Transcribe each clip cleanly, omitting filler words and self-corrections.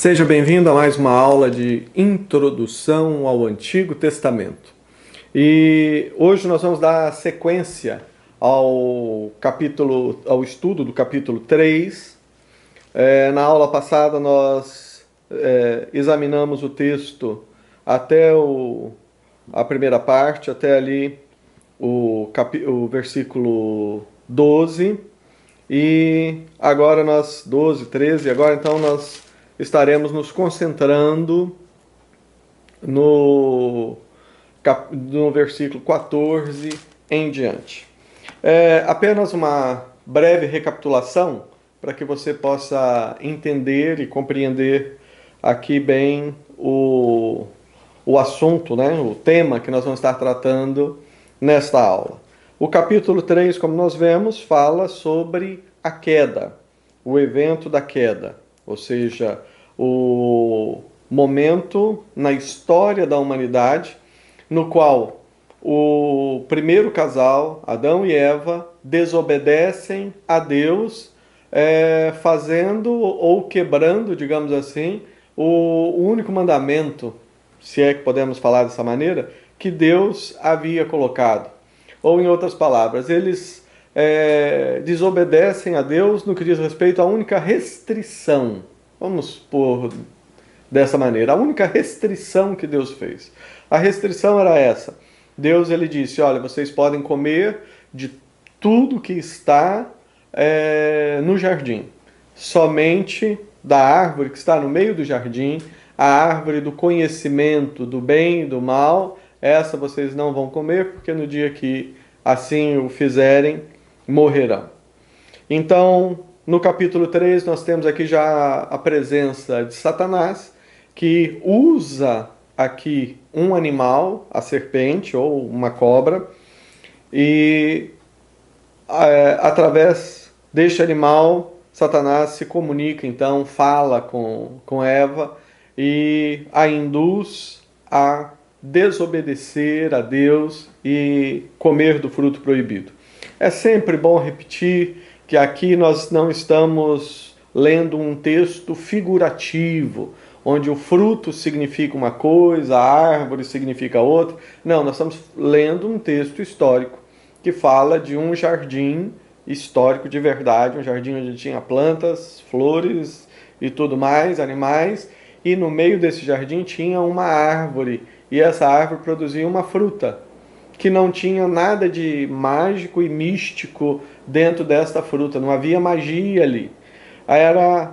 Seja bem-vindo a mais uma aula de introdução ao Antigo Testamento. E hoje nós vamos dar sequência ao estudo do capítulo 3. Na aula passada nós examinamos o texto até a primeira parte, até ali o versículo 12. E agora 12, 13, agora então nós estaremos nos concentrando no versículo 14 em diante. Apenas uma breve recapitulação para que você possa entender e compreender aqui bem o assunto, né, o tema que nós vamos estar tratando nesta aula. O capítulo 3, como nós vemos, fala sobre a queda, o evento da queda, ou seja, o momento na história da humanidade no qual o primeiro casal, Adão e Eva, desobedecem a Deus, fazendo ou quebrando, digamos assim, o único mandamento, se é que podemos falar dessa maneira, que Deus havia colocado. Ou, em outras palavras, eles desobedecem a Deus no que diz respeito à única restrição. Vamos pôr dessa maneira, a única restrição que Deus fez. A restrição era essa. Deus ele disse, olha, vocês podem comer de tudo que está no jardim. Somente da árvore que está no meio do jardim, a árvore do conhecimento do bem e do mal, essa vocês não vão comer, porque no dia que assim o fizerem, morrerão. Então, no capítulo 3, nós temos aqui já a presença de Satanás, que usa aqui um animal, a serpente ou uma cobra, e através deste animal, Satanás se comunica, então, fala com Eva e a induz a desobedecer a Deus e comer do fruto proibido. É sempre bom repetir que aqui nós não estamos lendo um texto figurativo, onde o fruto significa uma coisa, a árvore significa outra. Não, nós estamos lendo um texto histórico que fala de um jardim histórico de verdade, um jardim onde tinha plantas, flores e tudo mais, animais, e no meio desse jardim tinha uma árvore, e essa árvore produzia uma fruta, que não tinha nada de mágico e místico dentro desta fruta, não havia magia ali. Era,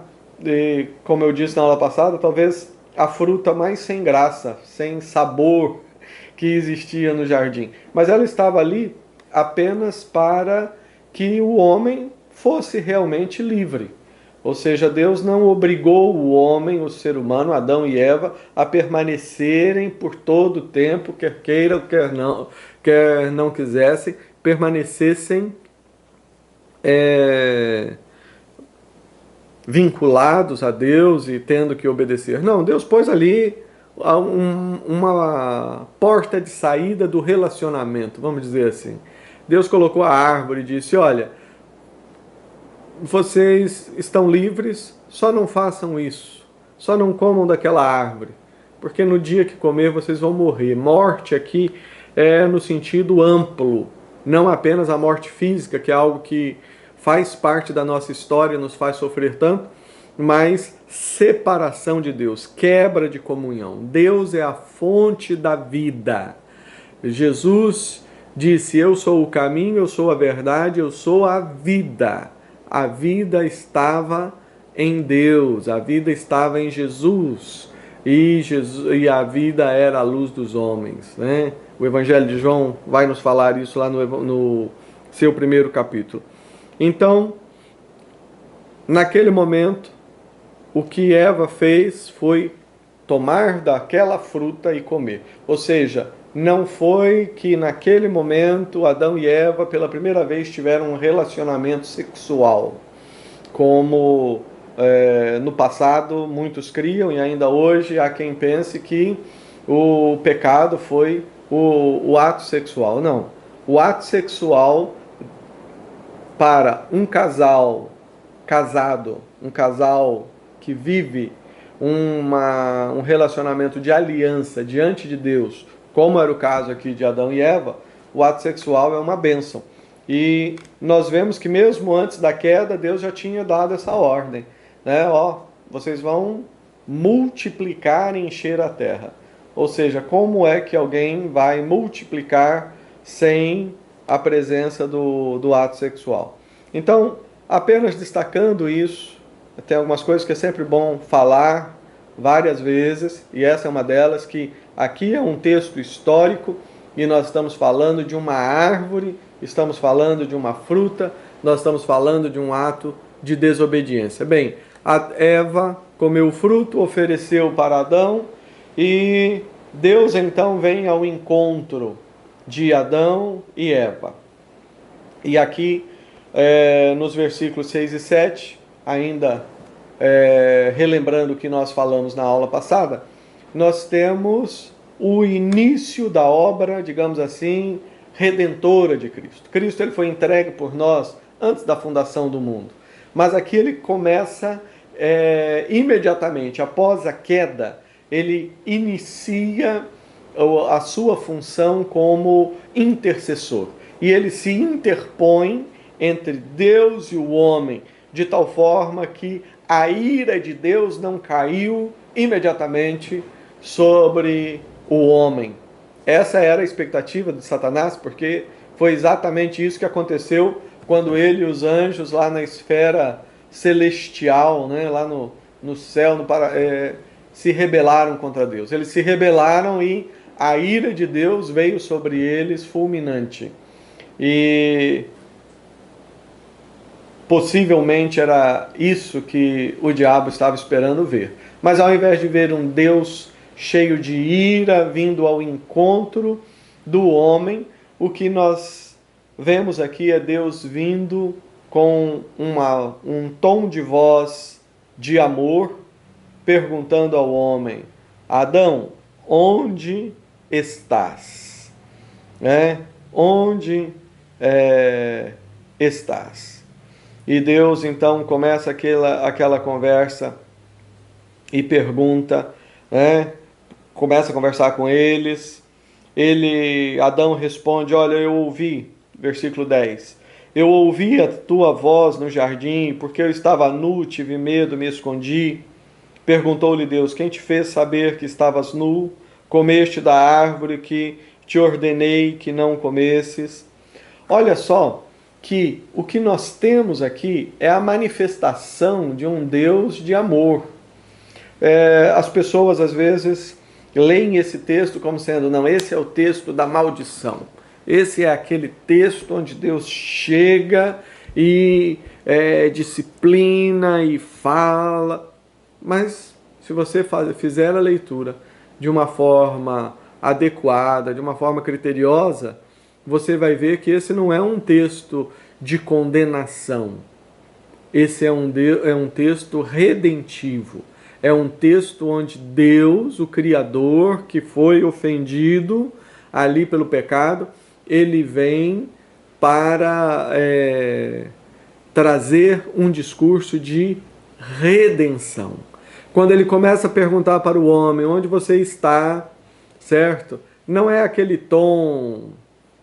como eu disse na aula passada, talvez a fruta mais sem graça, sem sabor que existia no jardim. Mas ela estava ali apenas para que o homem fosse realmente livre. Ou seja, Deus não obrigou o homem, o ser humano, Adão e Eva, a permanecerem por todo o tempo, quer queiram, quer não quisessem, permanecessem vinculados a Deus e tendo que obedecer. Não, Deus pôs ali uma porta de saída do relacionamento, vamos dizer assim. Deus colocou a árvore e disse, olha, vocês estão livres, só não façam isso, só não comam daquela árvore, porque no dia que comer vocês vão morrer. Morte aqui é no sentido amplo, não apenas a morte física, que é algo que faz parte da nossa história, nos faz sofrer tanto, mas separação de Deus, quebra de comunhão. Deus é a fonte da vida. Jesus disse, eu sou o caminho, eu sou a verdade, eu sou a vida. A vida estava em Deus, a vida estava em Jesus, e a vida era a luz dos homens, né? O Evangelho de João vai nos falar isso lá no seu primeiro capítulo. Então, naquele momento, o que Eva fez foi tomar daquela fruta e comer. Ou seja, não foi que naquele momento Adão e Eva pela primeira vez tiveram um relacionamento sexual, como no passado muitos criam, e ainda hoje há quem pense que o pecado foi o ato sexual. Não, o ato sexual para um casal casado, um casal que vive um relacionamento de aliança diante de Deus, como era o caso aqui de Adão e Eva, o ato sexual é uma bênção. E nós vemos que mesmo antes da queda, Deus já tinha dado essa ordem, né? Ó, vocês vão multiplicar e encher a terra. Ou seja, como é que alguém vai multiplicar sem a presença do ato sexual? Então, apenas destacando isso, tem algumas coisas que é sempre bom falar várias vezes, e essa é uma delas, que aqui é um texto histórico e nós estamos falando de uma árvore, estamos falando de uma fruta, nós estamos falando de um ato de desobediência. Bem, a Eva comeu o fruto, ofereceu para Adão, e Deus então vem ao encontro de Adão e Eva. E aqui, nos versículos 6 e 7, ainda relembrando o que nós falamos na aula passada, nós temos o início da obra, digamos assim, redentora de Cristo. Cristo ele foi entregue por nós antes da fundação do mundo. Mas aqui ele começa imediatamente, após a queda, ele inicia a sua função como intercessor. E ele se interpõe entre Deus e o homem, de tal forma que a ira de Deus não caiu imediatamente sobre o homem. Essa era a expectativa de Satanás, porque foi exatamente isso que aconteceu quando ele e os anjos lá na esfera celestial, né, lá no céu, se rebelaram contra Deus. Eles se rebelaram e a ira de Deus veio sobre eles fulminante. E possivelmente era isso que o diabo estava esperando ver. Mas ao invés de ver um Deus cheio de ira vindo ao encontro do homem, o que nós vemos aqui é Deus vindo com um tom de voz de amor, perguntando ao homem: Adão, onde estás? Onde estás? E Deus então começa aquela conversa e pergunta, começa a conversar com eles. Adão responde: olha, eu ouvi, versículo 10, eu ouvi a tua voz no jardim, porque eu estava nu, tive medo, me escondi. Perguntou-lhe Deus: quem te fez saber que estavas nu? Comeste da árvore que te ordenei que não comesses? Olha só que o que nós temos aqui é a manifestação de um Deus de amor. As pessoas às vezes leem esse texto como sendo, não, esse é o texto da maldição. Esse é aquele texto onde Deus chega e disciplina e fala. Mas se você fizer a leitura de uma forma adequada, de uma forma criteriosa, você vai ver que esse não é um texto de condenação. Esse é um texto redentivo. É um texto onde Deus, o Criador, que foi ofendido ali pelo pecado, ele vem para trazer um discurso de redenção. Quando ele começa a perguntar para o homem: onde você está, certo? Não é aquele tom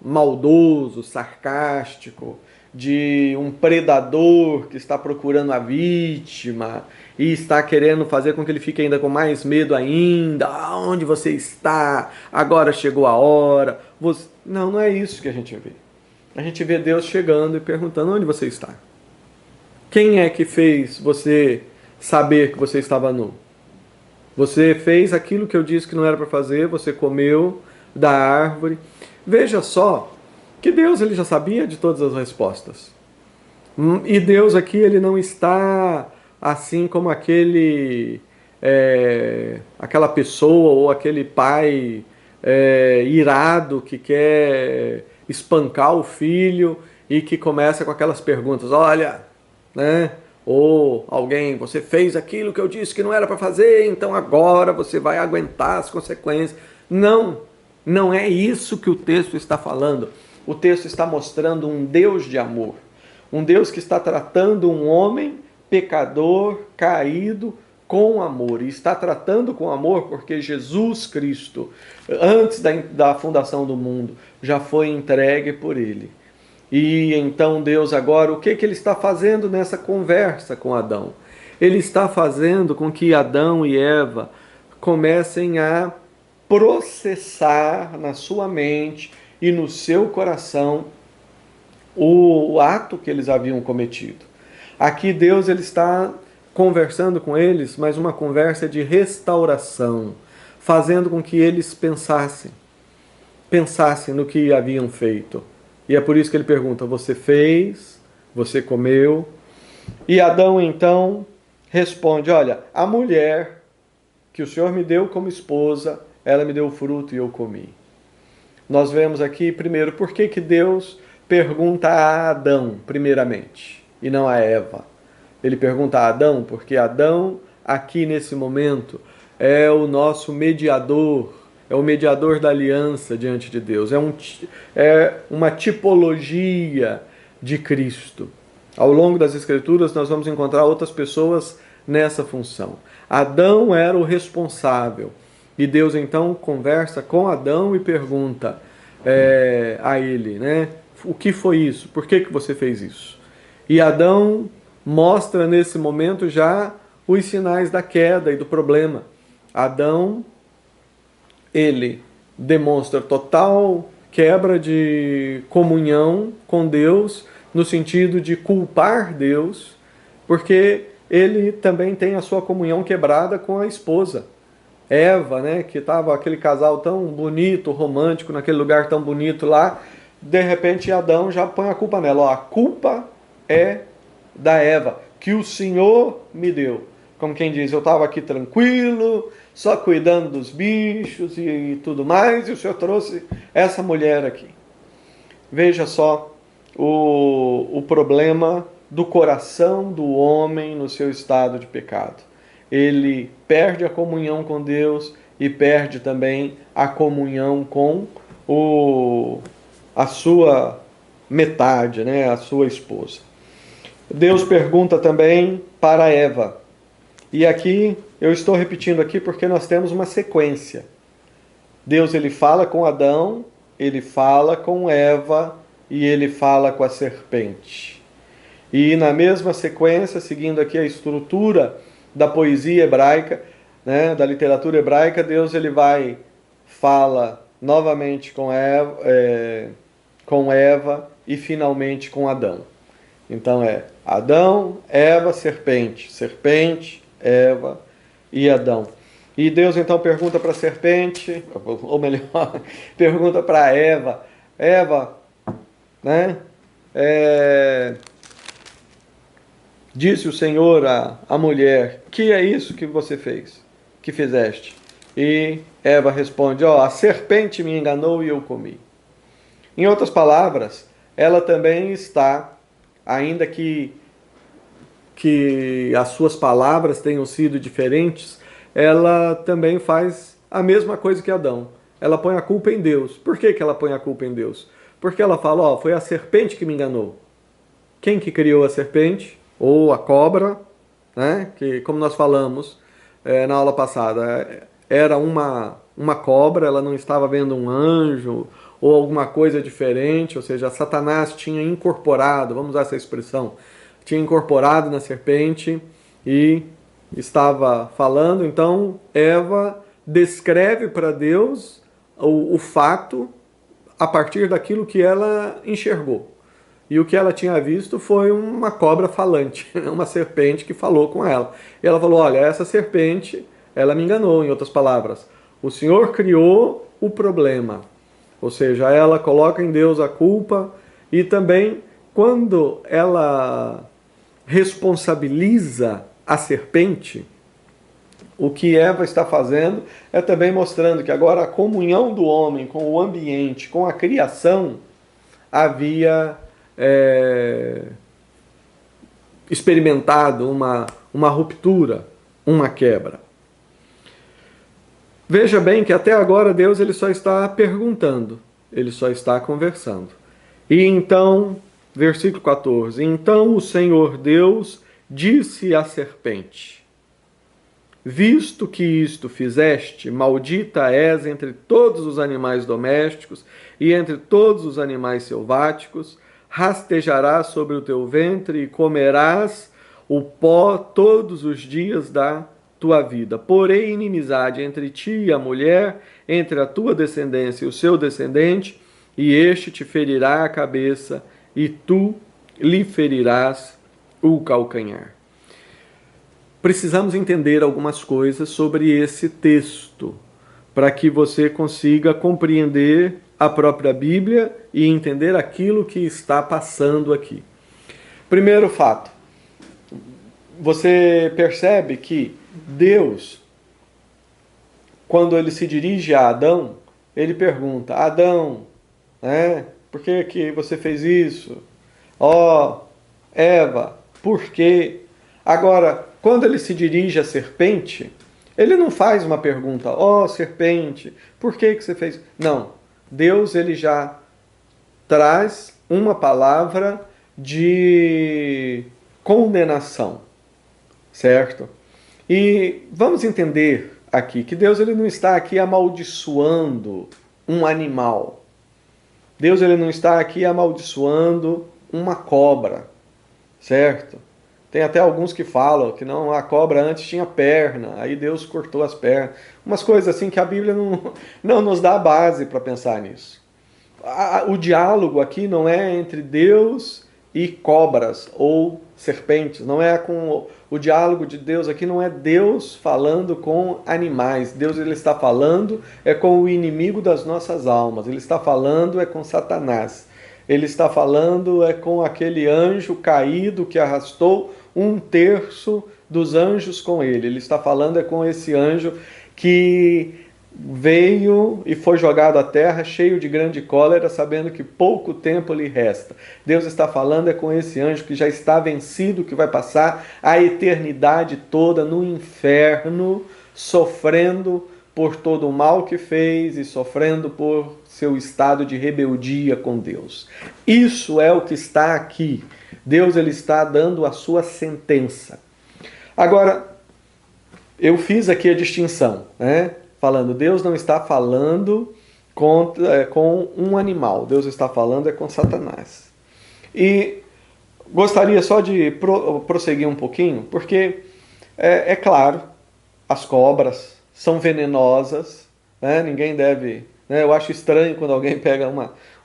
maldoso, sarcástico, de um predador que está procurando a vítima e está querendo fazer com que ele fique ainda com mais medo ainda. Onde você está? Agora chegou a hora. Não é isso que a gente vê. A gente vê Deus chegando e perguntando: onde você está? Quem é que fez você saber que você estava nu? Você fez aquilo que eu disse que não era para fazer, você comeu da árvore. Veja só que Deus ele já sabia de todas as respostas. E Deus aqui ele não está assim como aquela pessoa ou aquele pai irado que quer espancar o filho e que começa com aquelas perguntas: olha, ou alguém, você fez aquilo que eu disse que não era para fazer, então agora você vai aguentar as consequências. Não é isso que o texto está falando. O texto está mostrando um Deus de amor, um Deus que está tratando um homem pecador, caído, com amor, e está tratando com amor porque Jesus Cristo, antes da fundação do mundo, já foi entregue por ele. E então Deus agora, o que ele está fazendo nessa conversa com Adão? Ele está fazendo com que Adão e Eva comecem a processar na sua mente e no seu coração o ato que eles haviam cometido. Aqui Deus ele está conversando com eles, mas uma conversa de restauração, fazendo com que eles pensassem no que haviam feito. E é por isso que ele pergunta: você fez? Você comeu? E Adão então responde: olha, a mulher que o Senhor me deu como esposa, ela me deu o fruto e eu comi. Nós vemos aqui, primeiro, por que Deus pergunta a Adão, primeiramente, e não a Eva. Ele pergunta a Adão, porque Adão, aqui nesse momento, é o nosso mediador, é o mediador da aliança diante de Deus, é uma tipologia de Cristo. Ao longo das Escrituras, nós vamos encontrar outras pessoas nessa função. Adão era o responsável. E Deus então conversa com Adão e pergunta a ele, né? O que foi isso? Por que você fez isso? E Adão mostra nesse momento já os sinais da queda e do problema. Adão, ele demonstra total quebra de comunhão com Deus, no sentido de culpar Deus, porque ele também tem a sua comunhão quebrada com a esposa. Eva, né, que estava aquele casal tão bonito, romântico, naquele lugar tão bonito lá, de repente Adão já põe a culpa nela. Ó, a culpa é da Eva, que o Senhor me deu. Como quem diz, eu estava aqui tranquilo, só cuidando dos bichos e tudo mais, e o Senhor trouxe essa mulher aqui. Veja só o problema do coração do homem no seu estado de pecado. Ele perde a comunhão com Deus e perde também a comunhão com a sua metade, né, a sua esposa. Deus pergunta também para Eva. E aqui, eu estou repetindo aqui porque nós temos uma sequência. Deus ele fala com Adão, ele fala com Eva e ele fala com a serpente. E na mesma sequência, seguindo aqui a estrutura da poesia hebraica, né, da literatura hebraica, Deus ele fala novamente com Eva e finalmente com Adão. Então é Adão, Eva, serpente, serpente, Eva e Adão. E Deus então pergunta para a serpente, ou melhor, pergunta para Eva, né? Disse o Senhor à mulher: que é isso que você fez, que fizeste? E Eva responde: a serpente me enganou e eu comi. Em outras palavras, ela também está, ainda que as suas palavras tenham sido diferentes, ela também faz a mesma coisa que Adão. Ela põe a culpa em Deus. Por que ela põe a culpa em Deus? Porque ela fala: foi a serpente que me enganou. Quem que criou a serpente? Ou a cobra, né? Que, como nós falamos na aula passada, era uma cobra, ela não estava vendo um anjo ou alguma coisa diferente, ou seja, Satanás tinha incorporado, vamos usar essa expressão, tinha incorporado na serpente e estava falando. Então Eva descreve para Deus o fato a partir daquilo que ela enxergou. E o que ela tinha visto foi uma cobra falante, uma serpente que falou com ela. E ela falou: olha, essa serpente, ela me enganou, em outras palavras. O Senhor criou o problema. Ou seja, ela coloca em Deus a culpa. E também, quando ela responsabiliza a serpente, o que Eva está fazendo é também mostrando que agora a comunhão do homem com o ambiente, com a criação, havia experimentado uma ruptura, uma quebra. Veja bem que até agora Deus ele só está perguntando, ele só está conversando. E então, versículo 14, então o Senhor Deus disse à serpente. Visto que isto fizeste, maldita és entre todos os animais domésticos e entre todos os animais selváticos, rastejarás sobre o teu ventre e comerás o pó todos os dias da tua vida. Porém, inimizade entre ti e a mulher, entre a tua descendência e o seu descendente, e este te ferirá a cabeça, e tu lhe ferirás o calcanhar. Precisamos entender algumas coisas sobre esse texto, para que você consiga compreender a própria Bíblia e entender aquilo que está passando aqui. Primeiro fato, você percebe que Deus, quando ele se dirige a Adão, ele pergunta: Adão, por que você fez isso? Ó, Eva, por quê? Agora, quando ele se dirige à serpente, ele não faz uma pergunta: ó, serpente, por que você fez? Não. Deus, ele já traz uma palavra de condenação, certo? E vamos entender aqui que Deus, ele não está aqui amaldiçoando um animal. Deus, ele não está aqui amaldiçoando uma cobra, certo? Tem até alguns que falam que não, a cobra antes tinha perna, aí Deus cortou as pernas. Umas coisas assim que a Bíblia não nos dá base para pensar nisso. O diálogo aqui não é entre Deus e cobras ou serpentes. Não é com o diálogo de Deus aqui, não é Deus falando com animais. Deus, ele está falando com o inimigo das nossas almas. Ele está falando com Satanás. Ele está falando com aquele anjo caído que arrastou 1/3 dos anjos com ele. Ele está falando com esse anjo que veio e foi jogado à terra cheio de grande cólera, sabendo que pouco tempo lhe resta. Deus está falando com esse anjo que já está vencido, que vai passar a eternidade toda no inferno, sofrendo por todo o mal que fez e sofrendo por seu estado de rebeldia com Deus. Isso é o que está aqui. Deus, ele está dando a sua sentença. Agora, eu fiz aqui a distinção, falando, Deus não está falando com um animal. Deus está falando com Satanás. E gostaria só de prosseguir um pouquinho, porque é claro, as cobras são venenosas, ninguém deve... Eu acho estranho quando alguém pega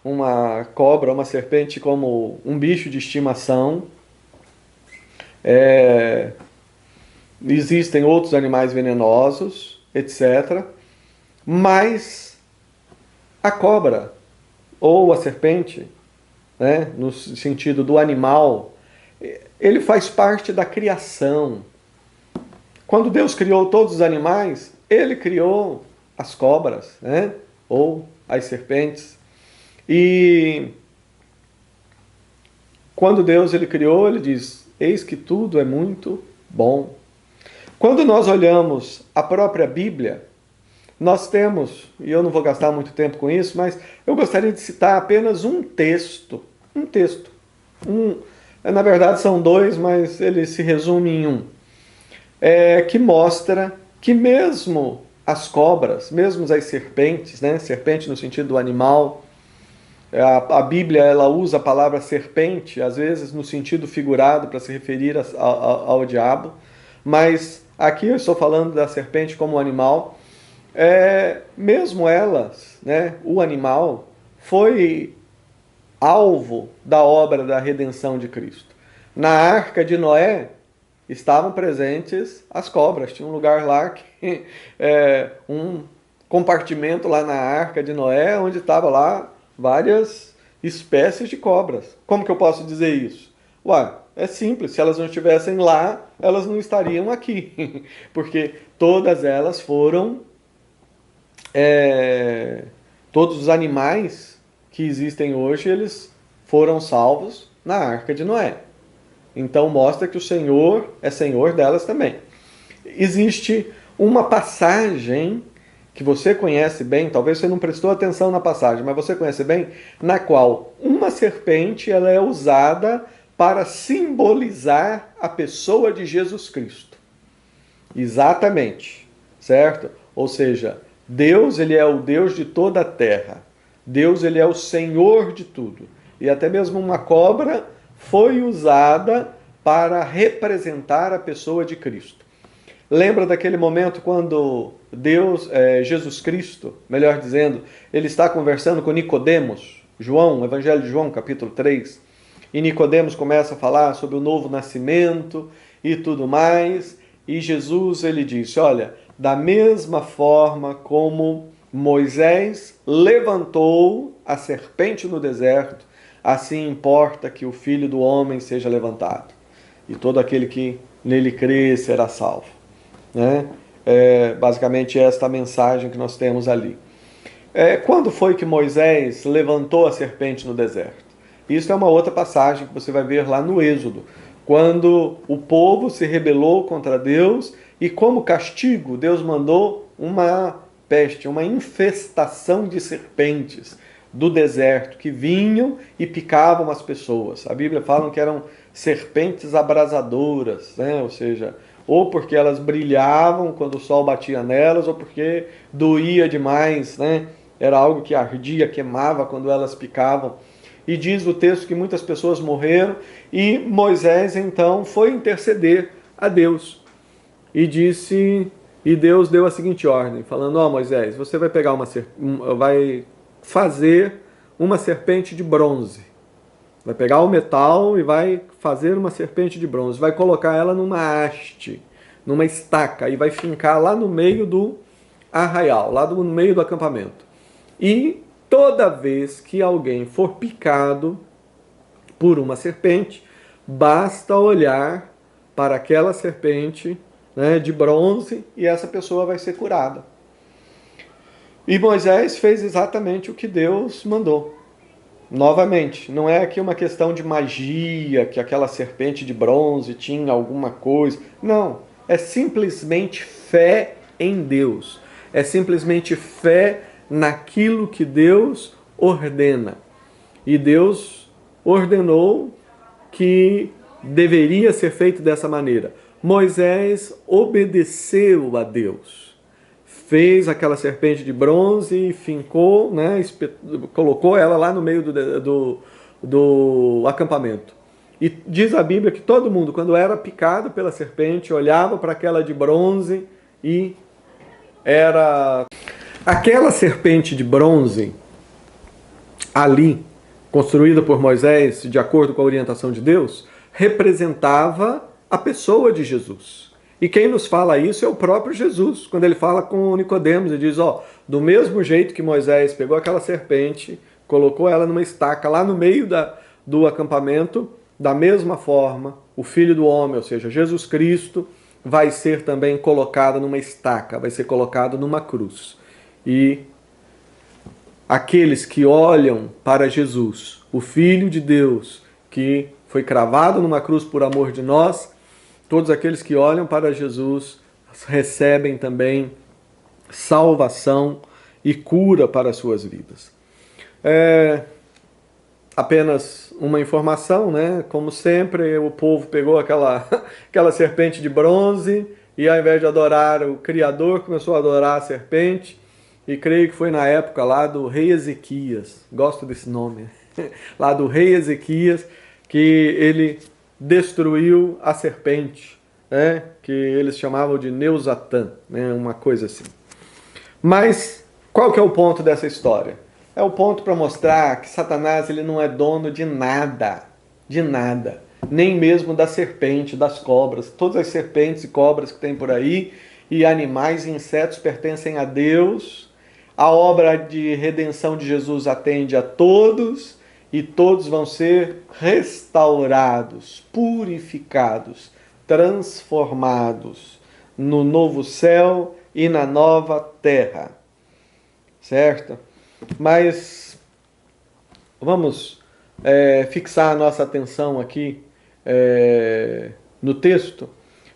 uma cobra, uma serpente como um bicho de estimação. Existem outros animais venenosos, etc. Mas a cobra ou a serpente, no sentido do animal, ele faz parte da criação. Quando Deus criou todos os animais, ele criou as cobras, ou as serpentes. E quando Deus, ele criou, ele diz: eis que tudo é muito bom. Quando nós olhamos a própria Bíblia, nós temos, e eu não vou gastar muito tempo com isso, mas eu gostaria de citar apenas um texto. Na verdade são dois, mas ele se resume em um. Que mostra que mesmo as cobras, mesmo as serpentes, serpente no sentido do animal, a Bíblia, ela usa a palavra serpente, às vezes no sentido figurado, para se referir ao diabo, mas aqui eu estou falando da serpente como animal. Mesmo elas, o animal, foi alvo da obra da redenção de Cristo. Na arca de Noé estavam presentes as cobras. Tinha um lugar lá, um compartimento lá na arca de Noé, onde estava lá várias espécies de cobras. Como que eu posso dizer isso? É simples, se elas não estivessem lá, elas não estariam aqui, porque todas elas foram, todos os animais que existem hoje, eles foram salvos na arca de Noé. Então mostra que o Senhor é Senhor delas também. Existe uma passagem que você conhece bem, talvez você não prestou atenção na passagem, mas você conhece bem, na qual uma serpente, ela é usada para simbolizar a pessoa de Jesus Cristo. Exatamente, certo? Ou seja, Deus, ele é o Deus de toda a terra. Deus, ele é o Senhor de tudo. E até mesmo uma cobra foi usada para representar a pessoa de Cristo. Lembra daquele momento quando Deus, Jesus Cristo, melhor dizendo, ele está conversando com Nicodemos, João, Evangelho de João, capítulo 3, e Nicodemos começa a falar sobre o novo nascimento e tudo mais, e Jesus ele disse, olha, da mesma forma como Moisés levantou a serpente no deserto, assim importa que o Filho do Homem seja levantado, e todo aquele que nele crê será salvo. Né? Basicamente esta mensagem que nós temos ali. Quando foi que Moisés levantou a serpente no deserto? Isso é uma outra passagem que você vai ver lá no Êxodo, quando o povo se rebelou contra Deus e como castigo Deus mandou uma peste, uma infestação de serpentes do deserto que vinham e picavam as pessoas. A Bíblia fala que eram serpentes abrasadoras, né? Ou seja, ou porque elas brilhavam quando o sol batia nelas, ou porque doía demais, né? Era algo que ardia, queimava quando elas picavam. E diz o texto que muitas pessoas morreram, e Moisés então foi interceder a Deus. E Deus deu a seguinte ordem, falando, Moisés, você vai pegar vai fazer uma serpente de bronze. Vai pegar o metal e vai fazer uma serpente de bronze. Vai colocar ela numa haste, numa estaca, e vai fincar lá no meio do arraial, lá no meio do acampamento. E toda vez que alguém for picado por uma serpente, basta olhar para aquela serpente, né, de bronze, e essa pessoa vai ser curada. E Moisés fez exatamente o que Deus mandou. Novamente, não é aqui uma questão de magia, que aquela serpente de bronze tinha alguma coisa. Não, é simplesmente fé em Deus. É simplesmente fé naquilo que Deus ordena. E Deus ordenou que deveria ser feito dessa maneira. Moisés obedeceu a Deus. Fez aquela serpente de bronze, fincou, né, colocou ela lá no meio do acampamento. E diz a Bíblia que todo mundo, quando era picado pela serpente, olhava para aquela de bronze e era... Aquela serpente de bronze ali, construída por Moisés, de acordo com a orientação de Deus, representava a pessoa de Jesus. E quem nos fala isso é o próprio Jesus, quando ele fala com Nicodemos e diz, do mesmo jeito que Moisés pegou aquela serpente, colocou ela numa estaca lá no meio do acampamento, da mesma forma, o Filho do Homem, ou seja, Jesus Cristo, vai ser também colocado numa estaca, vai ser colocado numa cruz. E aqueles que olham para Jesus, o Filho de Deus, que foi cravado numa cruz por amor de nós, todos aqueles que olham para Jesus recebem também salvação e cura para as suas vidas. Apenas uma informação, né? Como sempre, o povo pegou aquela serpente de bronze e, ao invés de adorar o Criador, começou a adorar a serpente. E creio que foi na época lá do rei Ezequias, gosto desse nome, lá do rei Ezequias, que ele destruiu a serpente, né? Que eles chamavam de Neusatã, né? Uma coisa assim. Mas qual que é o ponto dessa história? É o ponto para mostrar que Satanás ele não é dono de nada, nem mesmo da serpente, das cobras. Todas as serpentes e cobras que tem por aí, e animais e insetos pertencem a Deus. A obra de redenção de Jesus atende a todos, e todos vão ser restaurados, purificados, transformados no novo céu e na nova terra. Certo? Mas vamos fixar a nossa atenção aqui no texto,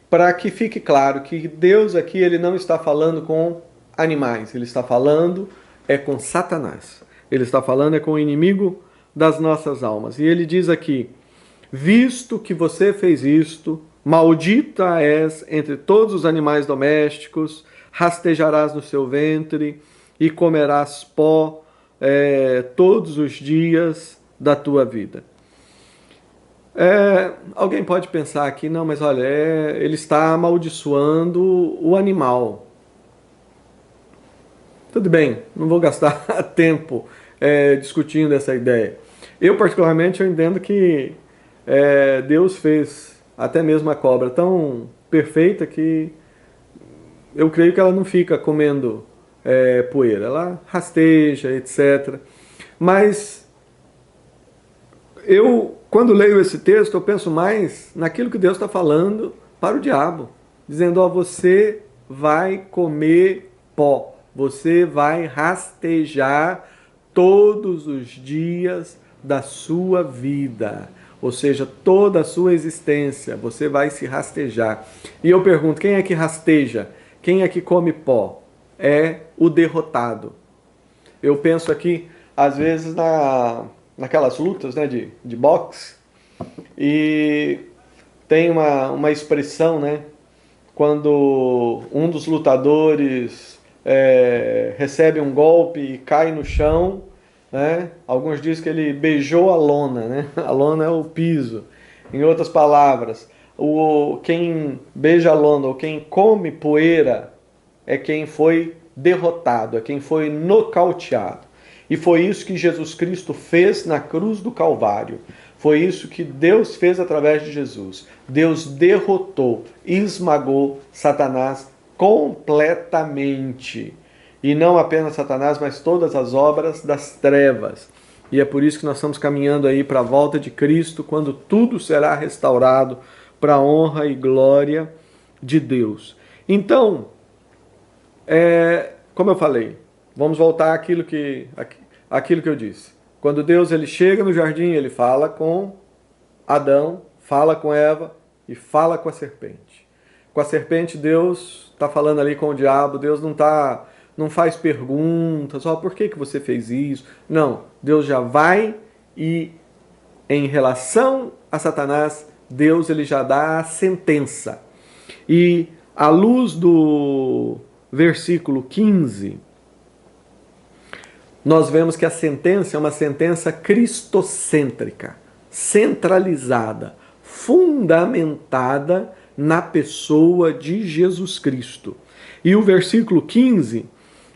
para que fique claro que Deus aqui ele não está falando com animais, ele está falando com Satanás. Ele está falando com o inimigo das nossas almas. E ele diz aqui, visto que você fez isto, Maldita és entre todos os animais domésticos, rastejarás no seu ventre e comerás pó todos os dias da tua vida. Alguém pode pensar aqui, não, mas olha, ele está amaldiçoando o animal. Tudo bem, não vou gastar tempo discutindo essa ideia. Eu, particularmente, eu entendo que Deus fez até mesmo a cobra tão perfeita que eu creio que ela não fica comendo poeira, ela rasteja, etc. Mas eu, quando leio esse texto, eu penso mais naquilo que Deus está falando para o diabo, dizendo, ó, você vai comer pó, você vai rastejar todos os dias da sua vida, ou seja, toda a sua existência, você vai se rastejar. E eu pergunto, quem é que rasteja? Quem é que come pó? É o derrotado. Eu penso aqui, às vezes, naquelas lutas, né, de boxe, e tem uma expressão, né, quando um dos lutadores recebe um golpe e cai no chão, né, alguns dizem que ele beijou a lona, né, a lona é o piso. Em outras palavras, quem beija a lona ou quem come poeira é quem foi derrotado, é quem foi nocauteado. E foi isso que Jesus Cristo fez na cruz do Calvário. Foi isso que Deus fez através de Jesus. Deus derrotou, esmagou Satanás completamente. E não apenas Satanás, mas todas as obras das trevas. E é por isso que nós estamos caminhando aí para a volta de Cristo, quando tudo será restaurado para a honra e glória de Deus. Então, como eu falei, vamos voltar àquilo que eu disse. Quando Deus ele chega no jardim, ele fala com Adão, fala com Eva e fala com a serpente. Com a serpente, Deus está falando ali com o diabo, Deus não faz perguntas, por que você fez isso? Não, Deus já vai e, em relação a Satanás, Deus ele já dá a sentença. E à luz do versículo 15, nós vemos que a sentença é uma sentença cristocêntrica, centralizada, fundamentada na pessoa de Jesus Cristo. E o versículo 15,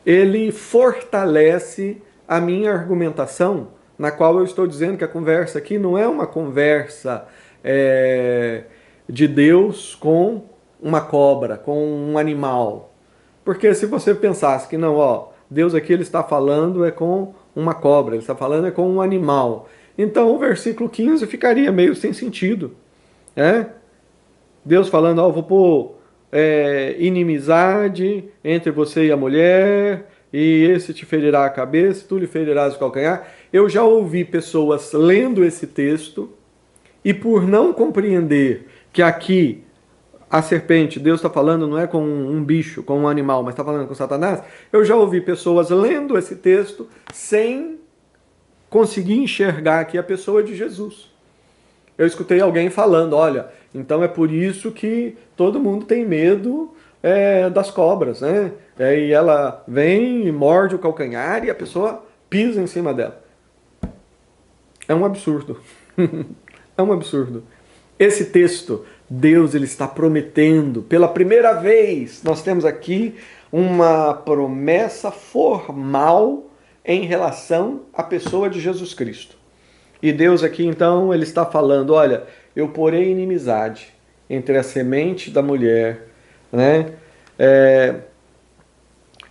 ele fortalece a minha argumentação, na qual eu estou dizendo que a conversa aqui não é uma conversa de Deus com uma cobra, com um animal. Porque se você pensasse que não, Deus aqui ele está falando com uma cobra, ele está falando com um animal. Então o versículo 15 ficaria meio sem sentido. Deus falando, vou pôr inimizade entre você e a mulher, e esse te ferirá a cabeça, tu lhe ferirás o calcanhar. Eu já ouvi pessoas lendo esse texto, e por não compreender que aqui a serpente, Deus está falando não é com um bicho, com um animal, mas está falando com Satanás, eu já ouvi pessoas lendo esse texto sem conseguir enxergar aqui a pessoa de Jesus. Eu escutei alguém falando, olha, então é por isso que todo mundo tem medo das cobras, né? E ela vem e morde o calcanhar e a pessoa pisa em cima dela. É um absurdo. É um absurdo. Esse texto, Deus ele está prometendo, pela primeira vez, nós temos aqui uma promessa formal em relação à pessoa de Jesus Cristo. E Deus aqui, então, ele está falando, olha, eu porei inimizade entre a semente da mulher, né?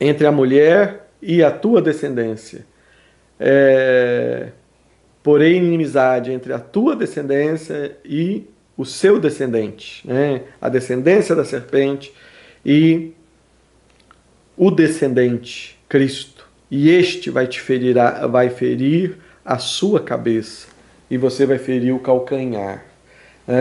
Entre a mulher e a tua descendência. Porém, inimizade entre a tua descendência e o seu descendente, né? A descendência da serpente e o descendente, Cristo. E este vai ferir a sua cabeça e você vai ferir o calcanhar.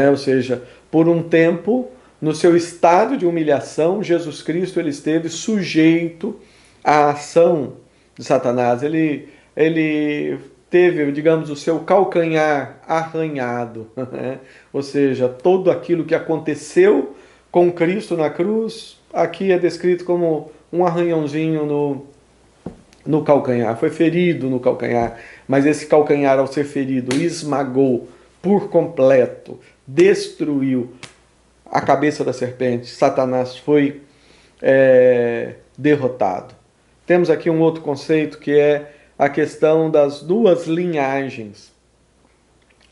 Ou seja, por um tempo, no seu estado de humilhação, Jesus Cristo ele esteve sujeito à ação de Satanás. Ele teve, digamos, o seu calcanhar arranhado, né? Ou seja, tudo aquilo que aconteceu com Cristo na cruz, aqui é descrito como um arranhãozinho no calcanhar. Foi ferido no calcanhar, mas esse calcanhar, ao ser ferido, esmagou por completo, destruiu a cabeça da serpente. Satanás foi derrotado. Temos aqui um outro conceito que é a questão das duas linhagens.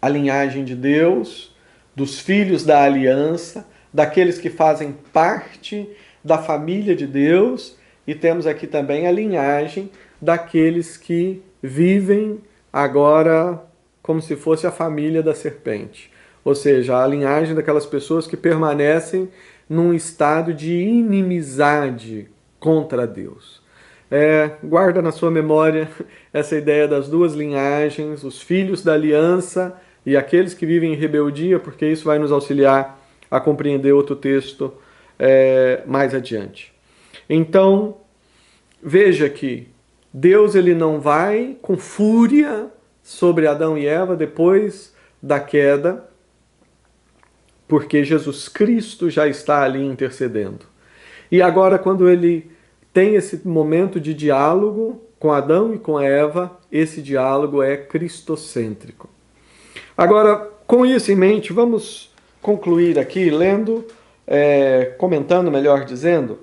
A linhagem de Deus, dos filhos da aliança, daqueles que fazem parte da família de Deus, e temos aqui também a linhagem daqueles que vivem agora como se fosse a família da serpente. Ou seja, a linhagem daquelas pessoas que permanecem num estado de inimizade contra Deus. Guarda na sua memória essa ideia das duas linhagens, os filhos da aliança e aqueles que vivem em rebeldia, porque isso vai nos auxiliar a compreender outro texto mais adiante. Então, veja que Deus ele não vai com fúria sobre Adão e Eva depois da queda, porque Jesus Cristo já está ali intercedendo. E agora, quando ele tem esse momento de diálogo com Adão e com Eva, esse diálogo é cristocêntrico. Agora, com isso em mente, vamos concluir aqui lendo, comentando, melhor dizendo,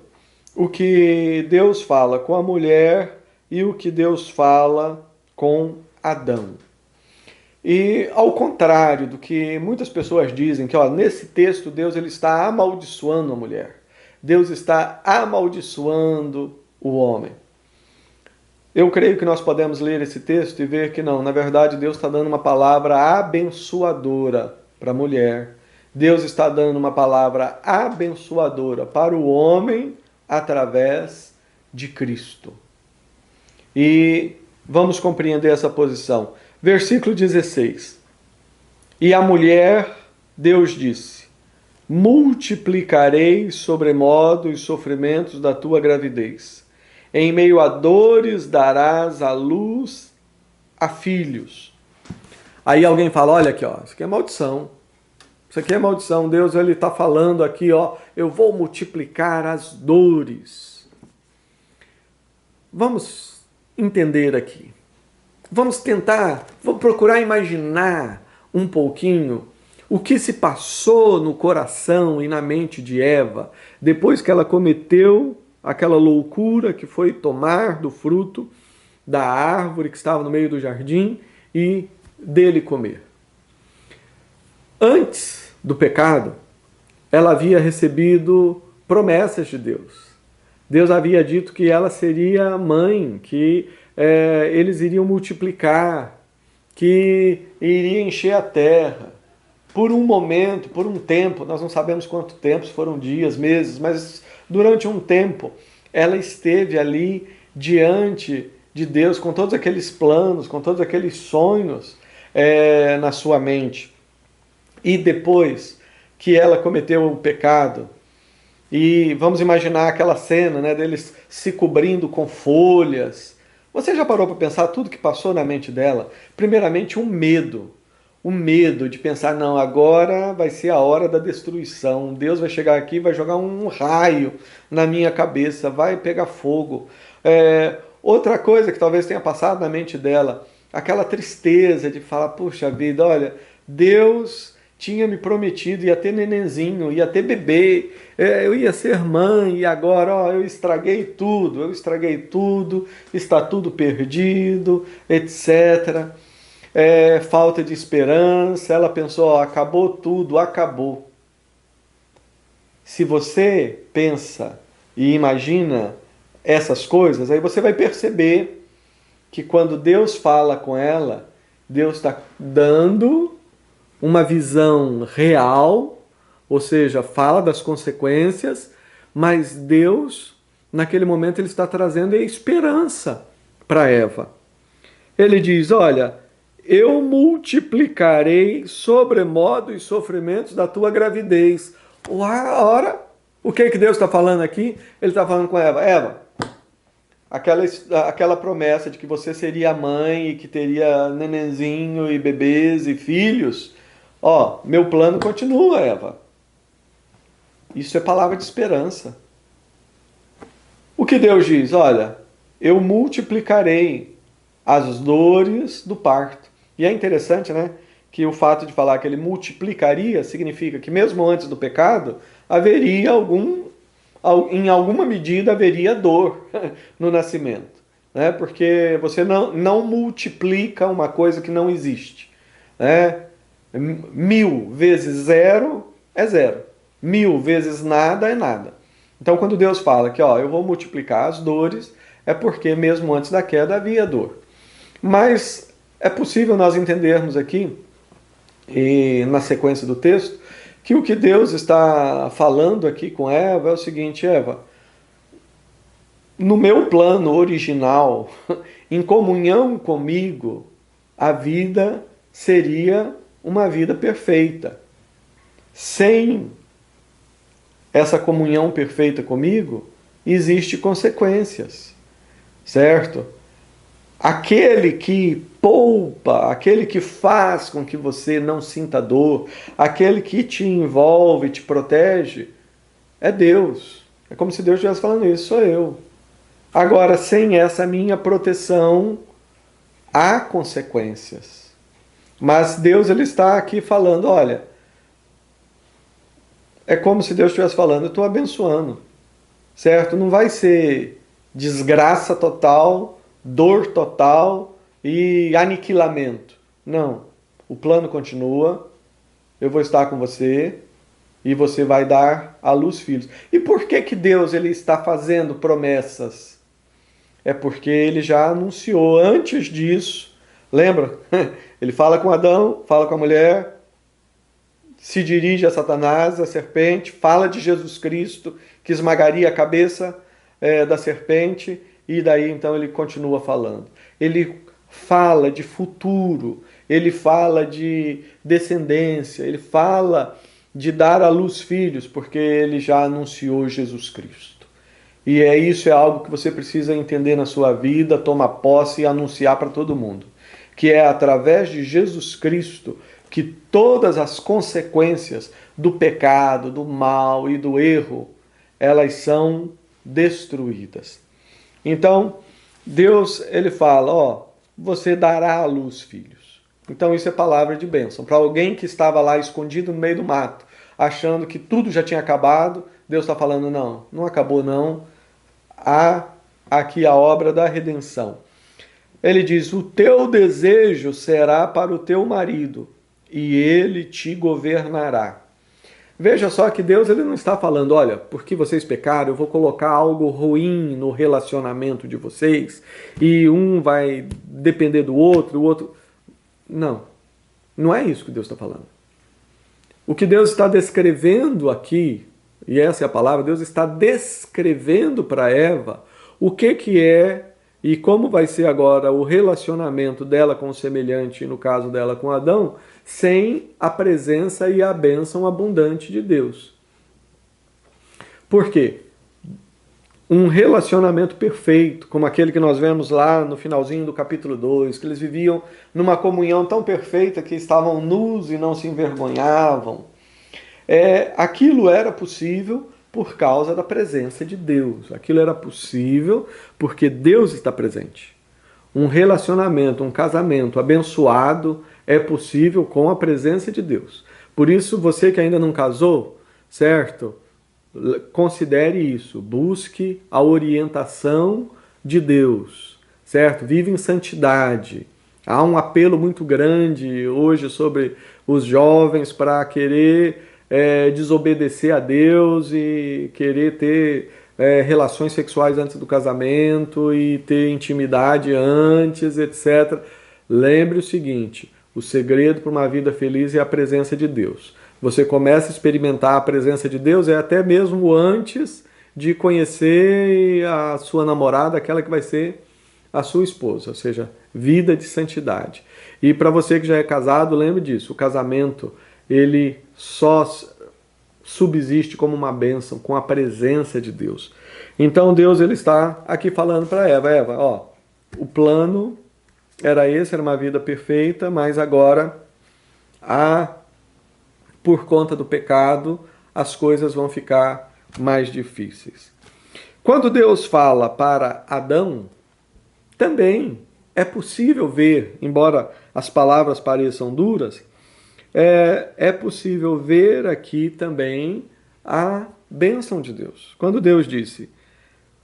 o que Deus fala com a mulher e o que Deus fala com Adão. E ao contrário do que muitas pessoas dizem, que nesse texto Deus ele está amaldiçoando a mulher. Deus está amaldiçoando o homem. Eu creio que nós podemos ler esse texto e ver que não, na verdade Deus está dando uma palavra abençoadora para a mulher. Deus está dando uma palavra abençoadora para o homem através de Cristo. E vamos compreender essa posição. Versículo 16. E a mulher, Deus disse: multiplicarei sobremodo os sofrimentos da tua gravidez. Em meio a dores darás à luz a filhos. Aí alguém fala, olha aqui, isso aqui é maldição. Isso aqui é maldição. Deus ele está falando aqui, eu vou multiplicar as dores. Vamos entender aqui. Vamos procurar imaginar um pouquinho o que se passou no coração e na mente de Eva depois que ela cometeu aquela loucura que foi tomar do fruto da árvore que estava no meio do jardim e dele comer. Antes do pecado, ela havia recebido promessas de Deus. Deus havia dito que ela seria mãe, que eles iriam multiplicar, que iria encher a terra. Por um momento, por um tempo, nós não sabemos quanto tempo, se foram dias, meses, mas durante um tempo ela esteve ali diante de Deus com todos aqueles planos, com todos aqueles sonhos na sua mente. E depois que ela cometeu o pecado, e vamos imaginar aquela cena, deles se cobrindo com folhas. Você já parou para pensar tudo que passou na mente dela? Primeiramente, um medo de pensar, não, agora vai ser a hora da destruição. Deus vai chegar aqui, vai jogar um raio na minha cabeça, vai pegar fogo. Outra coisa que talvez tenha passado na mente dela, aquela tristeza de falar, puxa vida, olha, Deus tinha me prometido, ia ter nenenzinho, ia ter bebê, eu ia ser mãe, e agora eu estraguei tudo, está tudo perdido, etc. Falta de esperança. Ela pensou, acabou tudo, acabou. Se você pensa e imagina essas coisas, aí você vai perceber que quando Deus fala com ela, Deus está dando uma visão real, ou seja, fala das consequências, mas Deus, naquele momento, ele está trazendo a esperança para Eva. Ele diz, olha, eu multiplicarei sobremodo os sofrimentos da tua gravidez. Ora, o que Deus está falando aqui? Ele está falando com Eva, aquela promessa de que você seria mãe e que teria nenenzinho e bebês e filhos, ó, meu plano continua, Eva. Isso é palavra de esperança. O que Deus diz? Olha, eu multiplicarei as dores do parto. E é interessante, né? Que o fato de falar que ele multiplicaria significa que mesmo antes do pecado haveria em alguma medida haveria dor no nascimento, né? Porque você não multiplica uma coisa que não existe, né? 1000 vezes zero é zero, 1000 vezes nada é nada. Então, quando Deus fala que, ó, eu vou multiplicar as dores, é porque mesmo antes da queda havia dor. Mas é possível nós entendermos aqui, e na sequência do texto, que o que Deus está falando aqui com Eva é o seguinte: Eva, no meu plano original, em comunhão comigo, a vida seria uma vida perfeita. Sem essa comunhão perfeita comigo, existem consequências, certo? Aquele que poupa, aquele que faz com que você não sinta dor, aquele que te envolve, te protege, é Deus. É como se Deus estivesse falando isso, sou eu. Agora, sem essa minha proteção, há consequências. Mas Deus ele está aqui falando, olha, é como se Deus estivesse falando, eu estou abençoando, certo? Não vai ser desgraça total, dor total e aniquilamento. Não. O plano continua, eu vou estar com você e você vai dar à luz filhos. E por que que Deus ele está fazendo promessas? É porque ele já anunciou antes disso. Lembra? Ele fala com Adão, fala com a mulher, se dirige a Satanás, a serpente, fala de Jesus Cristo, que esmagaria a cabeça da serpente, e daí então ele continua falando. Ele fala de futuro, ele fala de descendência, ele fala de dar à luz filhos, porque ele já anunciou Jesus Cristo. E isso é algo que você precisa entender na sua vida, tomar posse e anunciar para todo mundo. Que é através de Jesus Cristo que todas as consequências do pecado, do mal e do erro, elas são destruídas. Então, Deus, ele fala, ó, você dará à luz filhos. Então isso é palavra de bênção. Para alguém que estava lá escondido no meio do mato, achando que tudo já tinha acabado, Deus está falando, não, não acabou não. Há aqui a obra da redenção. Ele diz, o teu desejo será para o teu marido, e ele te governará. Veja só que Deus ele não está falando, olha, porque vocês pecaram, eu vou colocar algo ruim no relacionamento de vocês, e um vai depender do outro, o outro... Não, não é isso que Deus está falando. O que Deus está descrevendo aqui, e essa é a palavra, Deus está descrevendo para Eva o que é e como vai ser agora o relacionamento dela com o semelhante, no caso dela com Adão, sem a presença e a bênção abundante de Deus. Por quê? Um relacionamento perfeito, como aquele que nós vemos lá no finalzinho do capítulo 2, que eles viviam numa comunhão tão perfeita que estavam nus e não se envergonhavam. Aquilo era possível por causa da presença de Deus. Aquilo era possível porque Deus está presente. Um relacionamento, um casamento abençoado é possível com a presença de Deus. Por isso, você que ainda não casou, certo? Considere isso. Busque a orientação de Deus, certo? Vive em santidade. Há um apelo muito grande hoje sobre os jovens para querer desobedecer a Deus e querer ter relações sexuais antes do casamento e ter intimidade antes, etc. Lembre o seguinte, o segredo para uma vida feliz é a presença de Deus. Você começa a experimentar a presença de Deus até mesmo antes de conhecer a sua namorada, aquela que vai ser a sua esposa, ou seja, vida de santidade. E para você que já é casado, lembre disso, o casamento ele só subsiste como uma bênção com a presença de Deus. Então Deus ele está aqui falando para Eva, Eva, ó, o plano era esse, era uma vida perfeita, mas agora, por conta do pecado, as coisas vão ficar mais difíceis. Quando Deus fala para Adão, também é possível ver, embora as palavras pareçam duras, é possível ver aqui também a bênção de Deus. Quando Deus disse,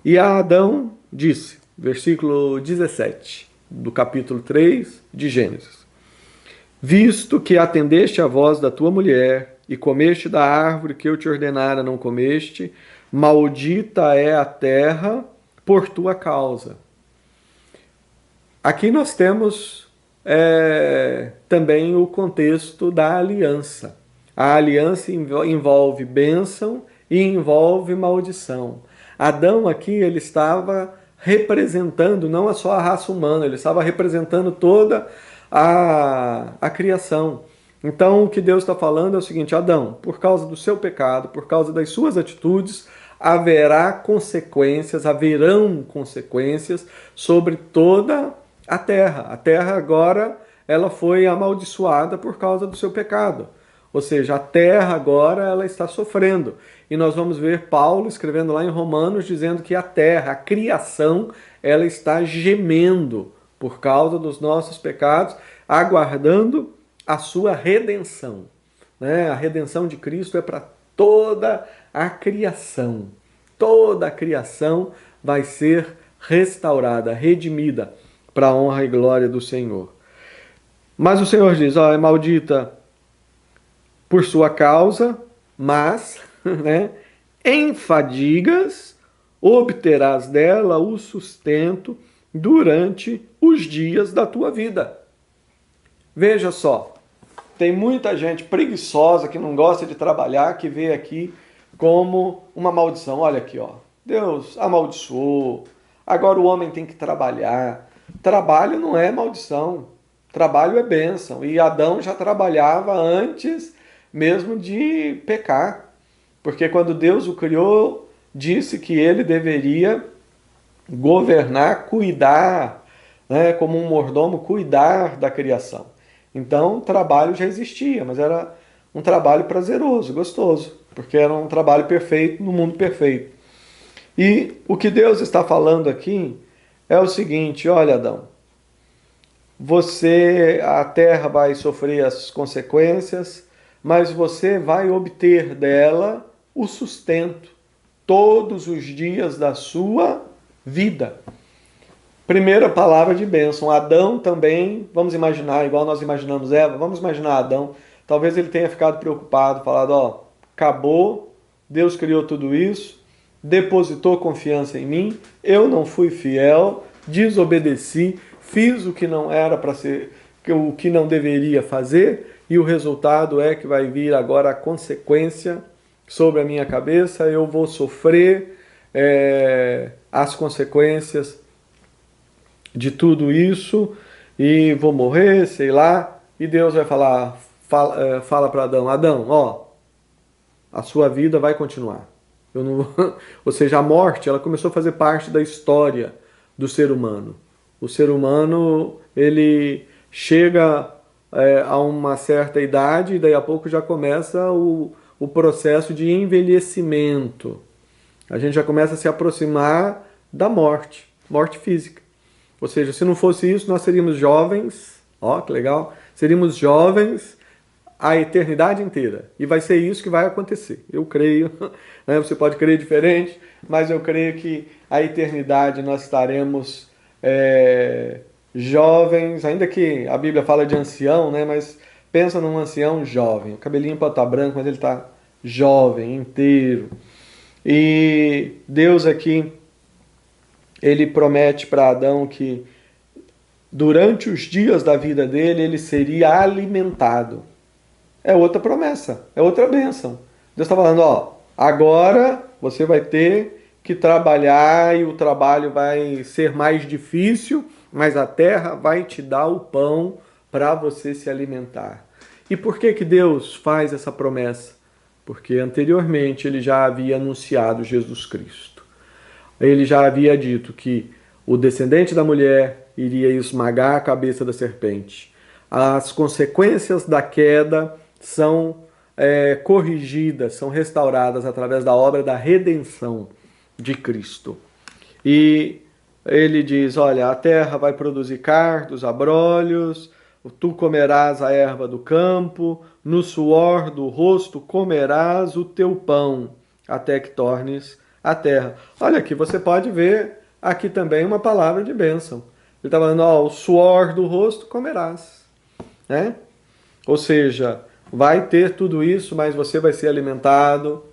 e a Adão disse, versículo 17 do capítulo 3 de Gênesis, visto que atendeste à voz da tua mulher e comeste da árvore que eu te ordenara não comeste, maldita é a terra por tua causa. Aqui nós temos também o contexto da aliança. A aliança envolve bênção e envolve maldição. Adão aqui ele estava representando não só a raça humana, ele estava representando toda a criação. Então o que Deus está falando é o seguinte, Adão, por causa do seu pecado, por causa das suas atitudes, haverão consequências sobre toda a terra. A terra agora ela foi amaldiçoada por causa do seu pecado. Ou seja, a terra agora ela está sofrendo. E nós vamos ver Paulo escrevendo lá em Romanos dizendo que a terra, a criação, ela está gemendo por causa dos nossos pecados, aguardando a sua redenção. A redenção de Cristo é para toda a criação. Toda a criação vai ser restaurada, redimida para a honra e glória do Senhor. Mas o Senhor diz, é maldita por sua causa, mas em fadigas obterás dela o sustento durante os dias da tua vida. Veja só, tem muita gente preguiçosa que não gosta de trabalhar, que vê aqui como uma maldição. Olha aqui, Deus amaldiçoou, agora o homem tem que trabalhar. Trabalho não é maldição, trabalho é bênção. E Adão já trabalhava antes mesmo de pecar, porque quando Deus o criou, disse que ele deveria governar, cuidar, como um mordomo, cuidar da criação. Então, o trabalho já existia, mas era um trabalho prazeroso, gostoso, porque era um trabalho perfeito no mundo perfeito. E o que Deus está falando aqui é o seguinte, olha, Adão, a terra vai sofrer as consequências, mas você vai obter dela o sustento todos os dias da sua vida. Primeira palavra de bênção. Adão também, vamos imaginar, igual nós imaginamos Eva, vamos imaginar Adão. Talvez ele tenha ficado preocupado, falado, acabou, Deus criou tudo isso, depositou confiança em mim, eu não fui fiel, desobedeci, fiz o que não era para ser, o que não deveria fazer, e o resultado é que vai vir agora a consequência sobre a minha cabeça, eu vou sofrer as consequências de tudo isso e vou morrer, sei lá, e Deus vai fala para Adão, Adão, a sua vida vai continuar. Ou seja, a morte, ela começou a fazer parte da história do ser humano. O ser humano, ele chega a uma certa idade e daí a pouco já começa o processo de envelhecimento. A gente já começa a se aproximar da morte física. Ou seja, se não fosse isso, nós seríamos jovens, que legal, seríamos jovens a eternidade inteira. E vai ser isso que vai acontecer. Eu creio, você pode crer diferente, mas eu creio que a eternidade nós estaremos jovens, ainda que a Bíblia fala de ancião, mas pensa num ancião jovem. O cabelinho pode estar branco, mas ele está jovem, inteiro. E Deus aqui, ele promete para Adão que durante os dias da vida dele, ele seria alimentado. É outra promessa, é outra bênção. Deus está falando, agora você vai ter que trabalhar e o trabalho vai ser mais difícil, mas a terra vai te dar o pão para você se alimentar. E por que Deus faz essa promessa? porque anteriormente ele já havia anunciado Jesus Cristo. Ele já havia dito que o descendente da mulher iria esmagar a cabeça da serpente. As consequências da queda são corrigidas, são restauradas através da obra da redenção de Cristo. E ele diz, olha, a terra vai produzir cardos, abrolhos, tu comerás a erva do campo, no suor do rosto comerás o teu pão, até que tornes a terra. Olha aqui, você pode ver aqui também uma palavra de bênção. Ele está falando, ó, o suor do rosto comerás, né? Ou seja, vai ter tudo isso, mas você vai ser alimentado,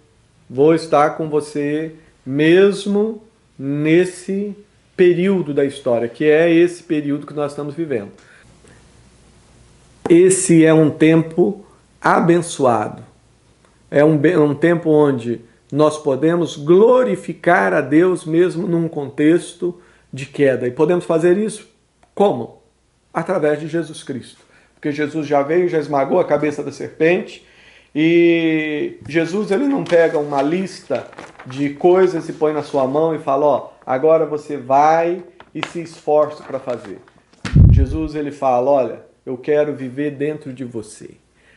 vou estar com você mesmo nesse período da história, que é esse período que nós estamos vivendo. Esse é um tempo abençoado. É um tempo onde nós podemos glorificar a Deus mesmo num contexto de queda. E podemos fazer isso como? Através de Jesus Cristo. Porque Jesus já veio, já esmagou a cabeça da serpente. E Jesus, ele não pega uma lista de coisas e põe na sua mão e fala, ó, agora você vai e se esforça para fazer. Jesus, ele fala, olha, eu quero viver dentro de você,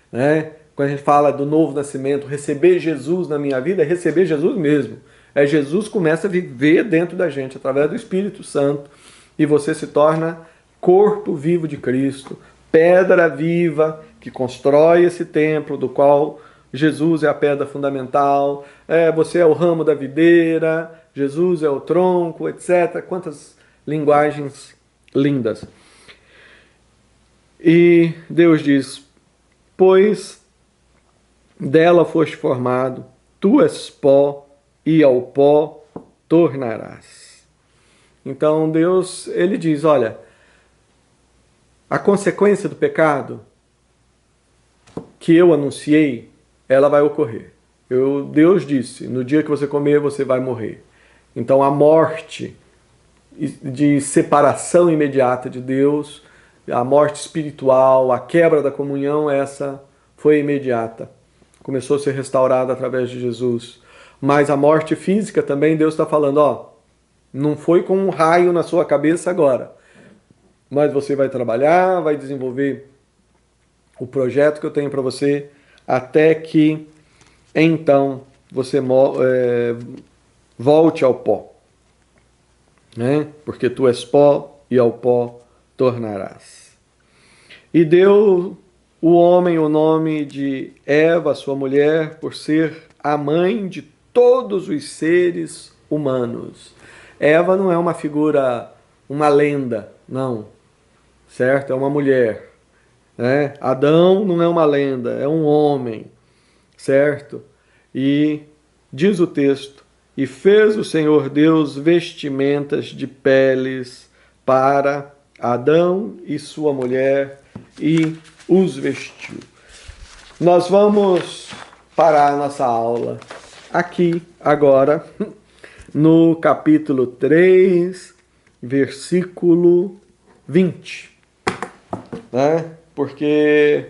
né? Quando a gente fala do novo nascimento, receber Jesus na minha vida, é receber Jesus mesmo. Jesus começa a viver dentro da gente, através do Espírito Santo, e você se torna corpo vivo de Cristo, pedra viva que constrói esse templo, do qual Jesus é a pedra fundamental, você é o ramo da videira, Jesus é o tronco, etc. Quantas linguagens lindas. E Deus diz, pois dela foste formado, tu és pó, e ao pó tornarás. Então Deus, ele diz, olha, a consequência do pecado que eu anunciei, ela vai ocorrer. Deus disse, no dia que você comer, você vai morrer. Então a morte de separação imediata de Deus, a morte espiritual, a quebra da comunhão, essa foi imediata. Começou a ser restaurada através de Jesus. Mas a morte física também, Deus está falando, ó, não foi com um raio na sua cabeça agora. Mas você vai trabalhar, vai desenvolver o projeto que eu tenho para você, até que, então, você volte ao pó. Né? Porque tu és pó e ao pó tornarás. E deu o homem o nome de Eva, sua mulher, por ser a mãe de todos os seres humanos. Eva não é uma figura, uma lenda, não, certo? É uma mulher. Né? Adão não é uma lenda, é um homem, certo? E diz o texto, e fez o Senhor Deus vestimentas de peles para Adão e sua mulher, e os vestiu. Nós vamos parar a nossa aula aqui, agora, no capítulo 3, versículo 20. Né? Porque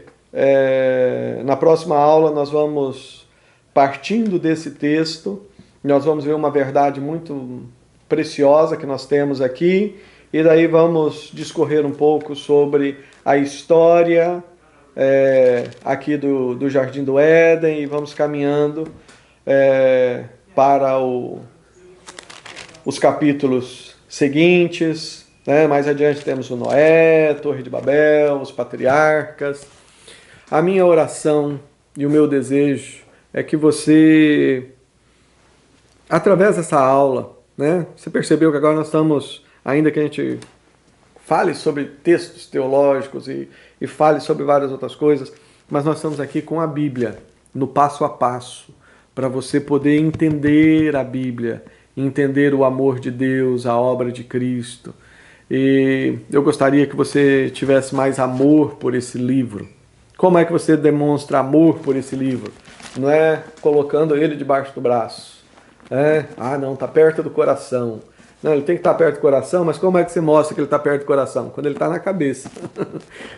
na próxima aula nós vamos, partindo desse texto, nós vamos ver uma verdade muito preciosa que nós temos aqui, e daí vamos discorrer um pouco sobre a história aqui do Jardim do Éden, e vamos caminhando para os capítulos seguintes. Né? Mais adiante temos o Noé, Torre de Babel, os patriarcas. A minha oração e o meu desejo é que você, através dessa aula, né? Você percebeu que agora nós estamos, ainda que a gente fale sobre textos teológicos e fale sobre várias outras coisas, mas nós estamos aqui com a Bíblia, no passo a passo, para você poder entender a Bíblia, entender o amor de Deus, a obra de Cristo. E eu gostaria que você tivesse mais amor por esse livro. Como é que você demonstra amor por esse livro? Não é colocando ele debaixo do braço. Não, está perto do coração. Não, ele tem que estar perto do coração, mas como é que você mostra que ele está perto do coração? Quando ele está na cabeça.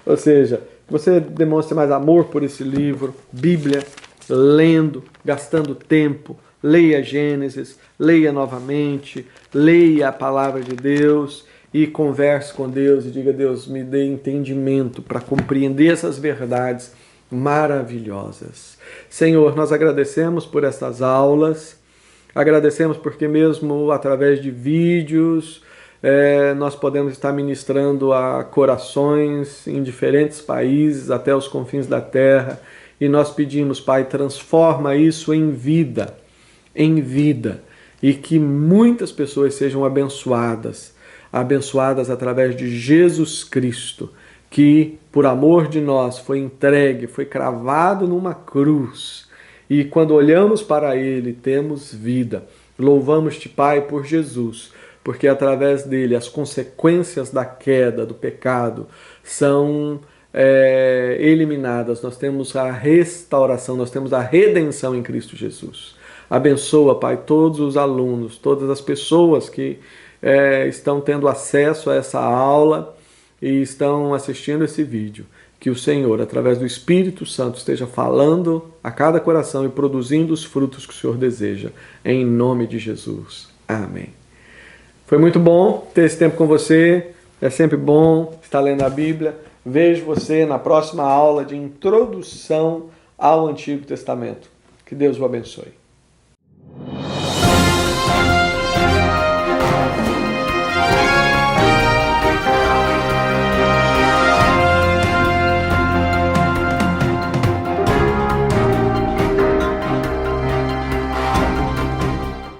Ou seja, que você demonstre mais amor por esse livro, Bíblia, lendo, gastando tempo. Leia Gênesis, leia novamente, leia a palavra de Deus e converse com Deus e diga: Deus, me dê entendimento para compreender essas verdades maravilhosas. Senhor, nós agradecemos por essas aulas, agradecemos porque mesmo através de vídeos, nós podemos estar ministrando a corações em diferentes países, até os confins da terra, e nós pedimos, Pai, transforma isso em vida, e que muitas pessoas sejam abençoadas através de Jesus Cristo, que por amor de nós foi entregue, foi cravado numa cruz, e quando olhamos para Ele temos vida. Louvamos-te, Pai, por Jesus, porque através dele as consequências da queda, do pecado, são eliminadas. Nós temos a restauração, nós temos a redenção em Cristo Jesus. Abençoa, Pai, todos os alunos, todas as pessoas que estão tendo acesso a essa aula e estão assistindo esse vídeo. Que o Senhor, através do Espírito Santo, esteja falando a cada coração e produzindo os frutos que o Senhor deseja. Em nome de Jesus. Amém. Foi muito bom ter esse tempo com você. É sempre bom estar lendo a Bíblia. Vejo você na próxima aula de introdução ao Antigo Testamento. Que Deus o abençoe.